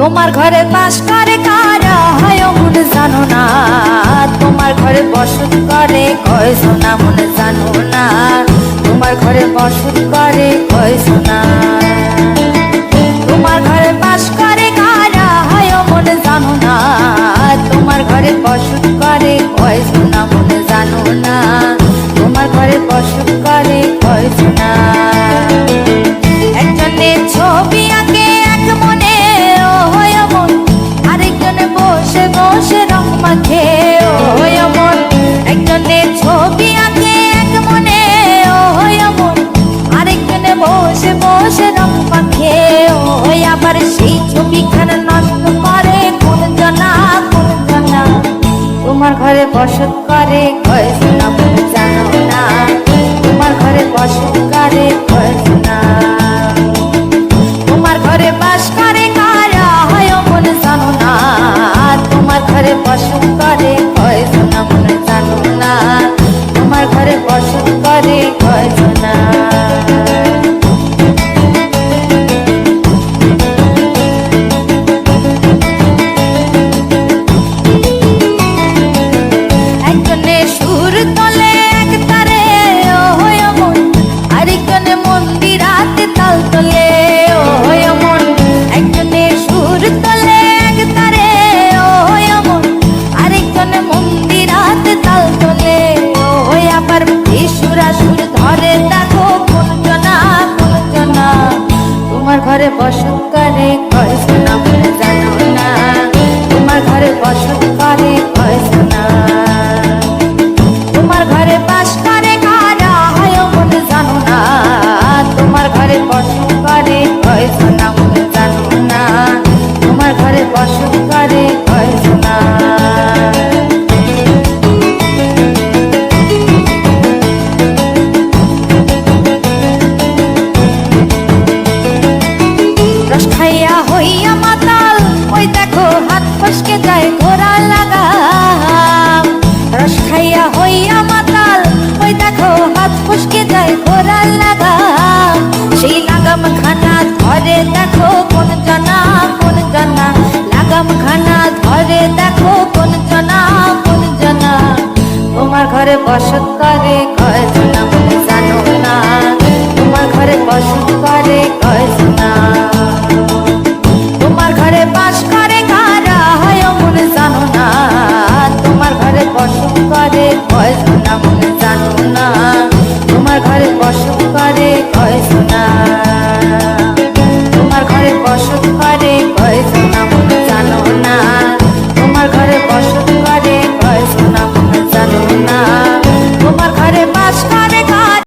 তোমার ঘরে বাস করে কারা হয় মন জানো না, তোমার ঘরে বসত করে কয় সোনা মন জানো না, তোমার ঘরে বসত করে কয় সোনা। তোমার ঘরে বাস করে কারা হয় মন জানো না, তোমার ঘরে বসত করে কয় সোনা মন জানো না, তোমার ঘরে বসত করে কয় সোনা। একজনে ছবি আঁকে এক মনে ও হয় মন, আরেকজনে বসে বসে রং মাখে ও হয় মন। একজনে ছবি আঁকে এক মনে ও হয় মন, আরেকজনে বসে বসে রং মাখে ও হয়। আবার সেই ছবিখানা নষ্ট করে কোন জনা কোন জনা, তোমার ঘরে বসত করে কয় সোনা মন জানো না, তোমার ঘরে বসত করে কয় সোনা। তোমার ঘরে বাস করে কারা হয় মন জানো না, তোমার ঘরে বসত করে কয় সোনা মন জানো না, তোমার ঘরে বসত করে কয় সোনা। একজনে সুর তোলে এক তারে ও হয় মন, আরেকজনে মন্দিরাতে তাল তোলে ও হয় মন। একজনে সুর তোলে এক তারে ও হয় মন, আরেকজনে মন্দিরাতে তাল তোলে ও হয়। আবার সুরা সুর ধরে দেখো কোন জনা কোন জনা, তোমার ঘরে বসত করে কয় সোনা মন জানো না, তোমার ঘরে বসত করে কয় সোনা। তোমার ঘরে বাস করে কারা হয় মন জানো না, তোমার ঘরে বসত করে কয় সোনা মন জানো না, তোমার ঘরে বসত করে কয় সোনা। রস খাইয়া হইয়া মাতাল ওই দেখো হাত ফসকে যায় ঘোড়া লাগাম। রস খাইয়া হইয়া মাতাল ওই দেখো হাত ফসকে যায় ঘোড়া লাগাম। সেই লাগাম খানা ধরে দেখো কোন জনা কোন জনা, লাগাম খানা ধরে দেখো কোন জনা কোন জনা। তোমার ঘরে বসত করে কয় সোনা মন জানো না, তোমার ঘরে বসত করে কয় সোনা। তোমার ঘরে বাস করে কারা হয় মন জানো না, তোমার ঘরে বসত করে কয় সোনা